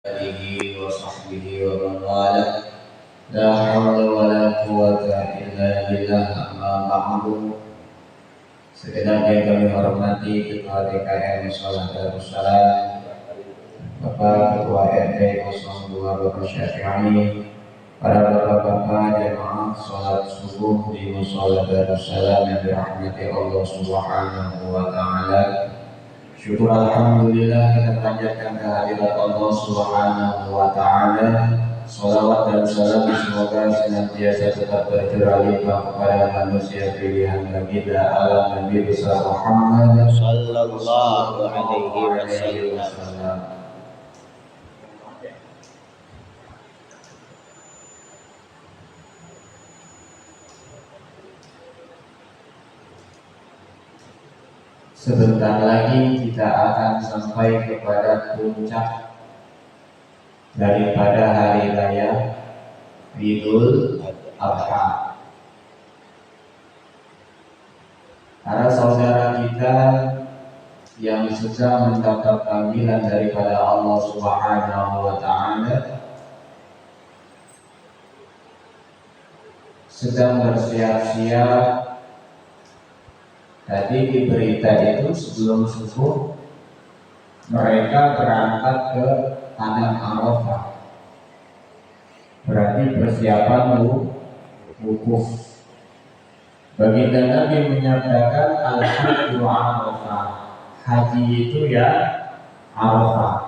آله وصحبه ومن والاه لا حول ولا قوة إلا بالله أما بعد. Segenap yang kami hormati Ketua DKM Salat Darussalam, Bapak Ketua RT 02 Bapak Syafi'i, para bapak-bapak jemaah salat subuh di Mushola Darussalam yang dirahmati Allah Subhanahu wa Ta'ala. Syukur alhamdulillah kita panjatkan kehadirat Allah Subhanahu wa Ta'ala. Salawat dan salam semoga senantiasa tetap tercurah limpah kepada manusia pilihan baginda alam Nabi besar Muhammad sallallahu alaihi wasallam. Sebentar lagi kita akan sampai kepada puncak daripada hari raya Idul Adha. Para saudara kita yang sedang mendapat panggilan daripada Allah Subhanahu wa Ta'ala sedang bersiap-siap. Tadi di berita itu sebelum subuh mereka berangkat ke Padang Arafah. Berarti persiapan wukuf. Baginda Nabi menyatakan al-hajju Arafah. Haji itu ya Arafah.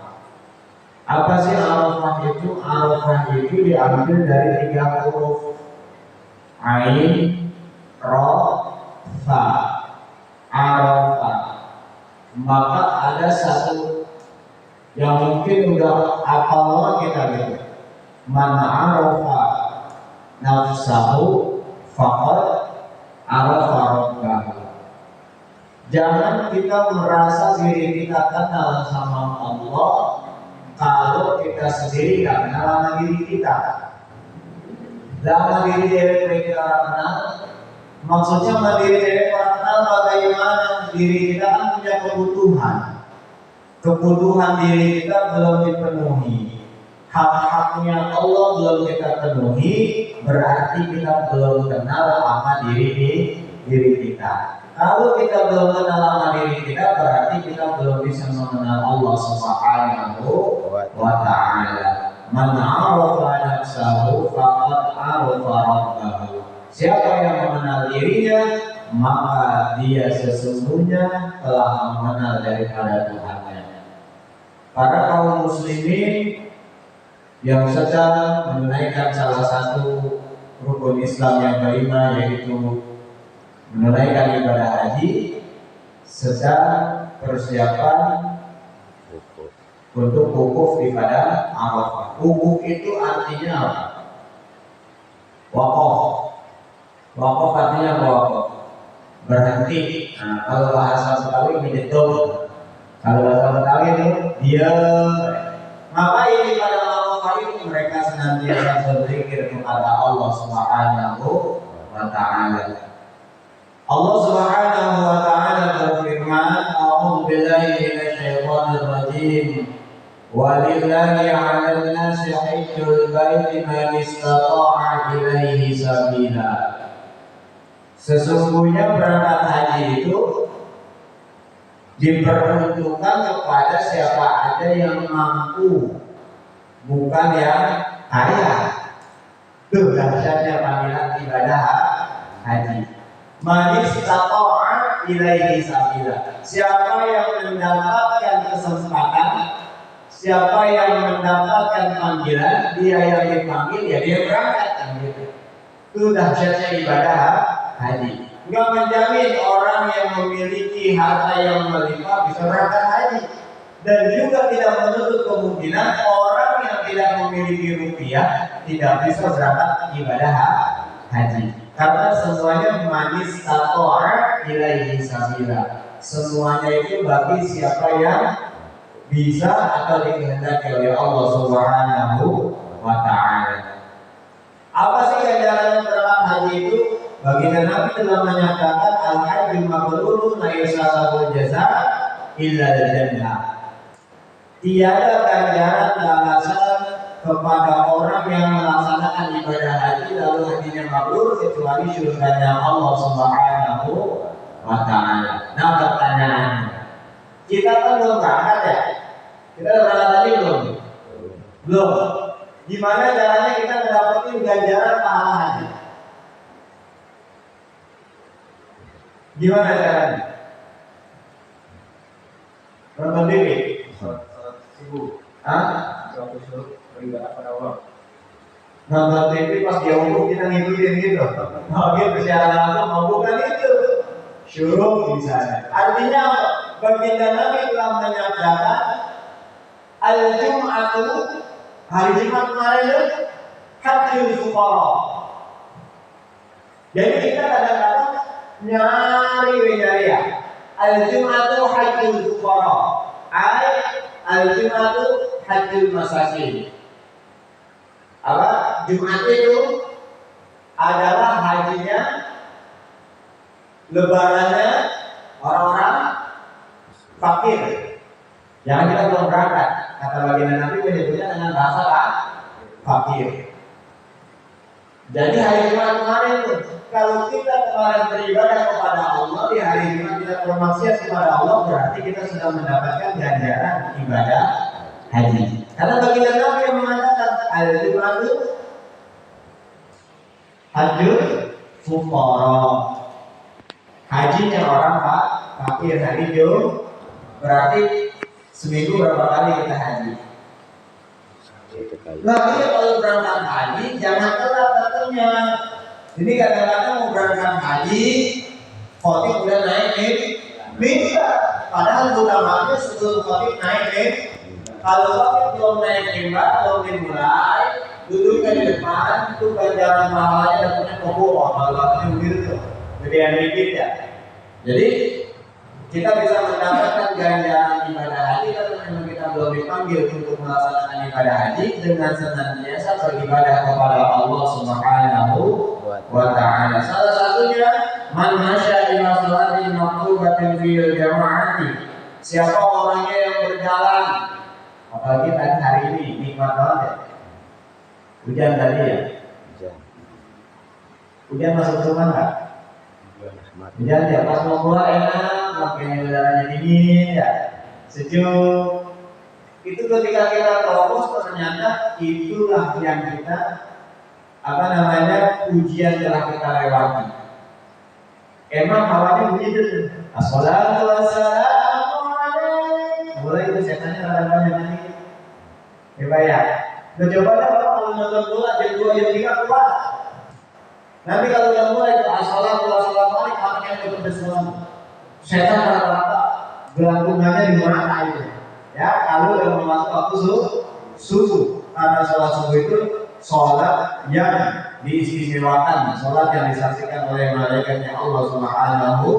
Apa sih Arafah itu? Arafah itu diambil dari 3 huruf. Ain, Ra, Fa. Arafah. Maka ada satu yang mungkin udah hafal kita gitu. Man arafa nafsahu faqad arafa rabbahu. Jangan kita merasa diri kita kenal sama Allah kalau kita sendiri tidak kenal sama diri kita. Dalam diri kita kenal, maksudnya mandiri dari kenal bagaimana diri kita kan punya kebutuhan diri kita belum dipenuhi, hak-haknya Allah belum kita penuhi, berarti kita belum kenal sama diri kita. Kalau kita belum kenal sama diri kita, berarti kita belum bisa mengenal Allah Subhanahu wa Ta'ala. Man 'arafa nafsahu faqad 'arafa rabbahu. Siapa yang mengenal dirinya, maka dia sesungguhnya telah mengenal daripada Tuhannya. Para kaum muslimin yang sedang menunaikan salah satu rukun Islam yang kelima, yaitu menunaikan ibadah haji, sedang persiapan untuk wukuf di Padang Arafah. Wukuf itu artinya apa? Waqaf. Waqaf artinya apa? Berhenti. Nah, kalau bahasa Betawi menyetum. Kalau bahasa Betawi itu diam. Maka ini pada Arafah itu mereka senantiasa berzikir kepada Allah Subhanahu wa Ta'ala. Allah Subhanahu wa Ta'ala berfirman, A'udzu billahi minasyaitonir rajim. Walillahi 'alan nasi hajjul baiti man istata'a ilaihi sabila. Sesungguhnya berangkat haji itu diperuntukkan kepada siapa ada yang mampu, bukan yang kaya. Itu dahsyatnya panggilan ibadah haji. Man istata'a ilaihi sabila. Siapa yang mendapatkan kesempatan, siapa yang mendapatkan panggilan, dia yang dipanggil, ya dia berangkat kan gitu. Itu dahsyatnya ibadah haji. Enggak menjamin orang yang memiliki harta yang melimpah bisa berangkat haji, dan juga tidak menutup kemungkinan orang yang tidak memiliki rupiah tidak bisa berangkat ibadah haji. Karena semuanya manis tatoar ilaihi sabila. Semuanya itu bagi siapa yang bisa atau dikehendaki oleh Allah Subhanahu wa Ta'ala. Apa sih ganjaran berangkat haji itu? Baginda Nabi telah menyatakan al-hajjul mabrurun la yusallahu jazaa illa al-jannah. tiada ganjaran balasan kepada orang yang melaksanakan ibadah haji lalu hajinya mabrur kecuali surganya Allah Subhanahu wa Ta'ala. Nah, pertanyaannya, kita kan belum berangkat ya? Kita udah berangkat tadi belum? Belum. Gimana caranya kita mendapatkan ganjaran pahala haji? Gimana caranya? Nonton TV? Sibuk. Hah? Nonton TV pas dia umum kita ngikutin gitu. Nah, gitu secara langsung mau bukan itu. Syuruh misalnya. Artinya baginda Nabi telah menyatakan al-Jum'atu, hari Jumat kemarin itu hajjul fuqara. Jadi kita kadang-kadang nyari ya. Al-Jum'atu hajjul fuqara. Al-Jum'atu hajjul masakin. Apa? Jumat itu adalah hajinya, lebarannya orang-orang fakir. Jangan kita belum berangkat. Kata baginda Nabi menyebutnya dengan bahasa fakir. Jadi hari Jumat kemarin itu, kalau kita kemarin beribadah kepada Allah, di hari Jumat kita bermaksiat kepada Allah, berarti kita sudah mendapatkan ganjaran ibadah haji. Karena baginda Nabi yang mengatakan al-Jum'atu hajjul fuqara. Hajinya orang fakir hari Jumat. Berarti seminggu berapa kali kita haji? Nah, ini kalau berangkat haji jangan telat datangnya. Ini kadang-kadang mau berangkat haji, khotib udah naik mimbar. Padahal utamanya sebelum khotib naik kalau khotib belum naik mimbar, belum dimulai, duduknya di depan, itu ganjaran pahalanya dapatnya keburu. Kalau begitu, gedean dikit ya. Jadi kita bisa mendapatkan ganjaran ibadah haji kalau memang kita belum dipanggil untuk melaksanakan ibadah haji dengan senantiasa beribadah kepada Allah Subhanahu wa Ta'ala. Salah satunya man masya ila salatin maqtubatin fil jama'ati. Siapa orangnya yang berjalan, apalagi tadi hari ini nikmat banget ya. Hujan tadi ya. Hujan masuk rumah enggak? Hujan ya, pas mau keluar enak, makanya udaranya dingin ya, sejuk. Itu ketika kita terobos ternyata itulah yang kita ujian telah kita lewati. Emang hawanya begitu tuh. Assalatu wassalamu alaikum. Mulai itu setannya kadang-kadang nanti. Coba ya. Udah coba dah kalau nonton bola jam 2 jam 3 keluar. Nanti kalau udah mulai itu assalamualaikum warahmatullahi wabarakatuh berselam. Setan rata-rata gelantungannya di mata itu. Ya, kalau udah masuk waktu subuh. Karena sholat subuh itu sholat yang diistimewakan, sholat yang disaksikan oleh malaikatnya Allah Subhanahu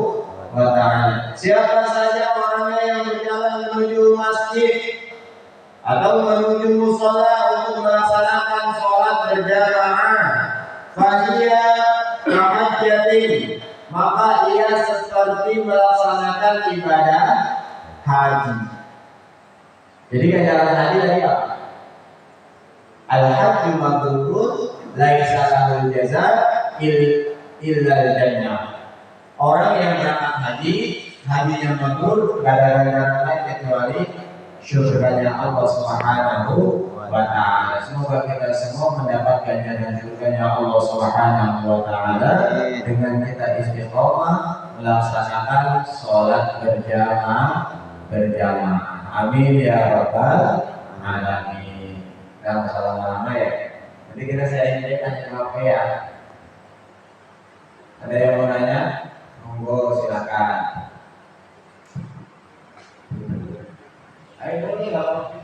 wa Ta'ala. Siapa saja orangnya yang berjalan menuju masjid atau menuju musola untuk melaksanakan sholat berjamaah, fahiyya kahajjatin, maka ia seperti melaksanakan ibadah haji. Jadi ganjaran haji tadi apa? Al-hajju mabrurun laisa lahul jazaa illa al-jannah. Orang yang berangkat haji, hajinya mabrur, gak ada ganjaran lain kecuali syurganya Allah Subhanahu wa Ta'ala. Semoga kita semua mendapat ganjaran syurganya Allah Subhanahu wa Ta'ala dengan kita istiqomah melaksanakan sholat berjamaah. Amin ya rabbal alamin. Jangan salah lama ya. Nanti kita saya jawab ya. Ada yang mau nanya? Monggo silakan. Ayo ini kalau